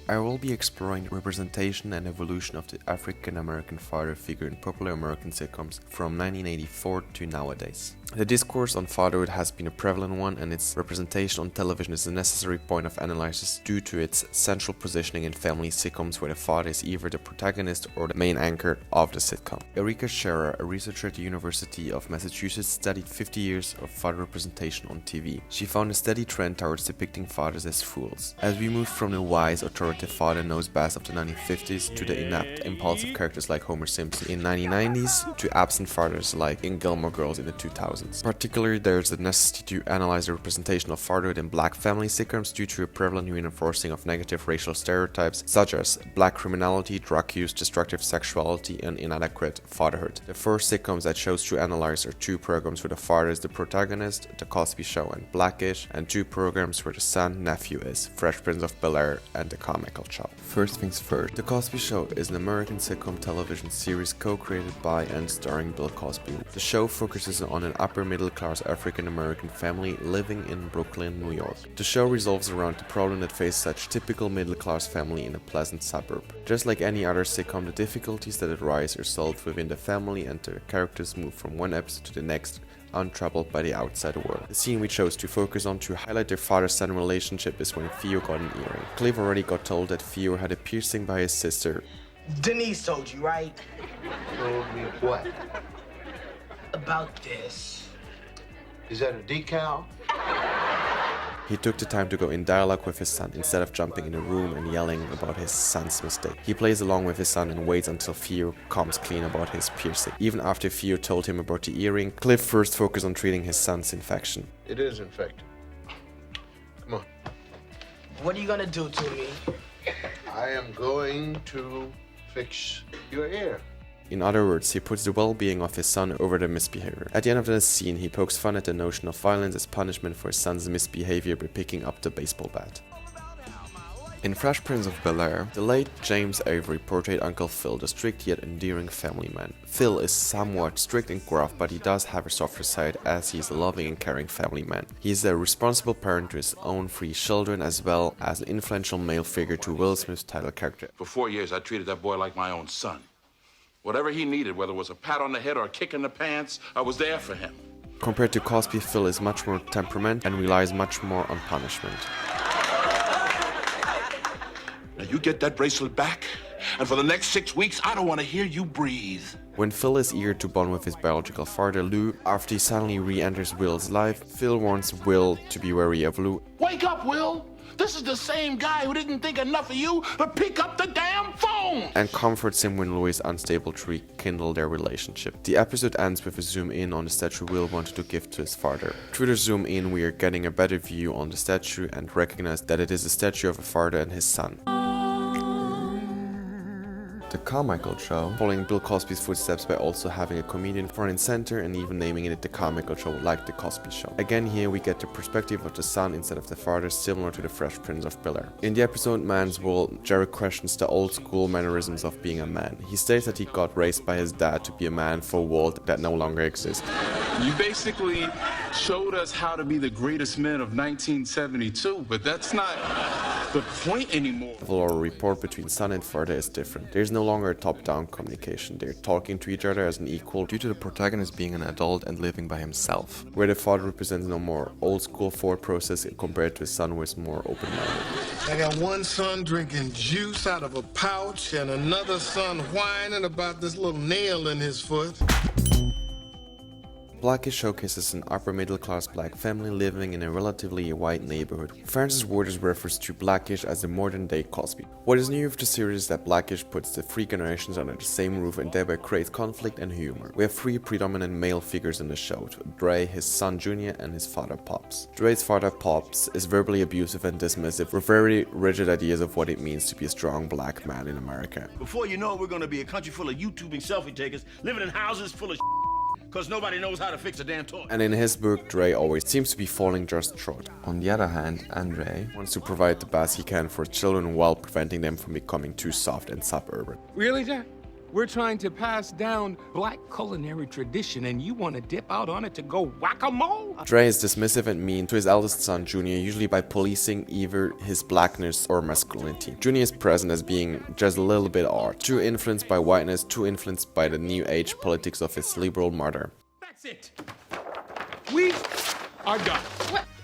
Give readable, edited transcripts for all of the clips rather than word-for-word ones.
I will be exploring the representation and evolution of the African American father figure in popular American sitcoms from 1984 to nowadays. The discourse on fatherhood has been a prevalent one, and its representation on television is a necessary point of analysis due to its central positioning in family sitcoms where the father is either the protagonist or the main anchor of the sitcom. Erika Scherer, a researcher at the University of Massachusetts, studied 50 years of father representation on TV. She found a steady trend towards depicting fathers as fools. As we moved from the wise, authoritative father knows best of the 1950s to the inept, impulsive characters like Homer Simpson in the 1990s to absent fathers like in Gilmore Girls in the 2000s. Particularly, there is a necessity to analyze the representation of fatherhood in black family sitcoms due to a prevalent reinforcing of negative racial stereotypes such as black criminality, drug use, destructive sexuality, and inadequate fatherhood. The first sitcoms I chose to analyze are two programs where the father is the protagonist, The Cosby Show and Blackish, and two programs where the son, nephew is, Fresh Prince of Bel-Air and The Comical Show. First things first, The Cosby Show is an American sitcom television series co-created by and starring Bill Cosby. The show focuses on an upper middle-class African-American family living in Brooklyn, New York. The show revolves around the problem that faces such typical middle-class family in a pleasant suburb. Just like any other sitcom, the difficulties that arise are solved within the family and the characters move from one episode to the next, untroubled by the outside world. The scene we chose to focus on to highlight their father-son relationship is when Theo got an earring. Cliff already got told that Theo had a piercing by his sister. Denise told you, right? Told me what? About this. Is that a decal? He took the time to go in dialogue with his son instead of jumping in a room and yelling about his son's mistake. He plays along with his son and waits until Theo comes clean about his piercing. Even after Theo told him about the earring, Cliff first focused on treating his son's infection. It is infected. Come on. What are you gonna do to me? I am going to fix your ear. In other words, he puts the well-being of his son over the misbehavior. At the end of the scene, he pokes fun at the notion of violence as punishment for his son's misbehavior by picking up the baseball bat. In Fresh Prince of Bel-Air, the late James Avery portrayed Uncle Phil, the strict yet endearing family man. Phil is somewhat strict and gruff, but he does have a softer side as he is a loving and caring family man. He is a responsible parent to his own 3 children as well as an influential male figure to Will Smith's title character. For 4 years, I treated that boy like my own son. Whatever he needed, whether it was a pat on the head or a kick in the pants, I was there for him. Compared to Cosby, Phil is much more temperament and relies much more on punishment. Now you get that bracelet back, and for the next 6 weeks, I don't want to hear you breathe. When Phil is eager to bond with his biological father, Lou, after he suddenly re-enters Will's life, Phil warns Will to be wary of Lou. Wake up, Will! This is the same guy who didn't think enough of you to pick up the damn phone! And comforts him when Lou is unstable to rekindle their relationship. The episode ends with a zoom in on the statue Will wanted to give to his father. Through the zoom in, we are getting a better view on the statue and recognize that it is a statue of a father and his son. The Comical Show, following Bill Cosby's footsteps by also having a comedian front and center and even naming it The Comical Show like The Cosby Show. Again here we get the perspective of the son instead of the father, similar to the Fresh Prince of Bel-Air. In the episode Man's World, Jerry questions the old school mannerisms of being a man. He states that he got raised by his dad to be a man for a world that no longer exists. You basically showed us how to be the greatest men of 1972, but that's not the point anymore. The oral report between son and father is different. There is no longer a top-down communication. They're talking to each other as an equal due to the protagonist being an adult and living by himself, where the father represents no more old-school thought process compared to his son who is more open-minded. I got one son drinking juice out of a pouch and another son whining about this little nail in his foot. Blackish showcases an upper-middle-class black family living in a relatively white neighborhood. Francis Waters refers to Blackish as the modern-day Cosby. What is new with the series is that Blackish puts the 3 generations under the same roof and thereby creates conflict and humor. We have 3 predominant male figures in the show: Dre, his son Junior, and his father Pops. Dre's father Pops is verbally abusive and dismissive with very rigid ideas of what it means to be a strong black man in America. Before you know it, we're gonna be a country full of YouTubing selfie takers, living in houses full of because nobody knows how to fix a damn toy. And in his book, Dre always seems to be falling just short. On the other hand, Andre wants to provide the best he can for children while preventing them from becoming too soft and suburban. Really, Jack? We're trying to pass down black culinary tradition, and you want to dip out on it to go whack-a-mole? Dre is dismissive and mean to his eldest son, Junior, usually by policing either his blackness or masculinity. Junior is present as being just a little bit odd, too influenced by whiteness, too influenced by the new age politics of his liberal mother. That's it. We are done.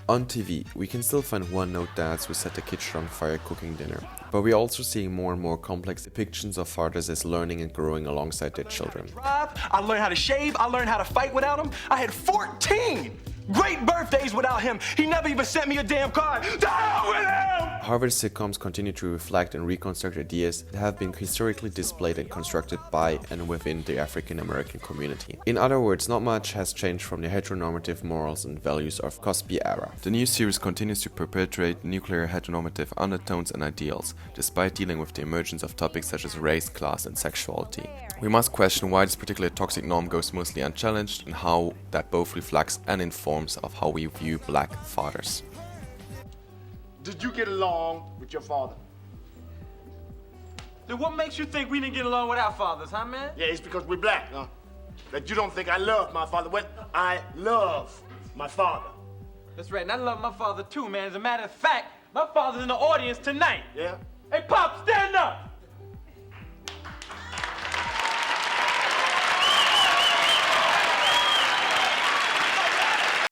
On TV, we can still find one-note dads who set the kitchen on fire cooking dinner, but we're also seeing more and more complex depictions of fathers as learning and growing alongside their children. I learned how to shave, I learned how to fight without him. I had 14 great birthdays without him. He never even sent me a damn card. The hell with him! However, sitcoms continue to reflect and reconstruct ideas that have been historically displayed and constructed by and within the African American community. In other words, not much has changed from the heteronormative morals and values of Cosby era. The new series continues to perpetuate nuclear heteronormative undertones and ideals, despite dealing with the emergence of topics such as race, class, and sexuality. We must question why this particular toxic norm goes mostly unchallenged and how that both reflects and informs of how we view black fathers. Did you get along with your father? Then what makes you think we didn't get along with our fathers, huh, man? Yeah, it's because we're black, huh? That you don't think I love my father. Well, I love my father. That's right, and I love my father too, man. As a matter of fact, my father's in the audience tonight. Yeah? Hey, Pop, stand up!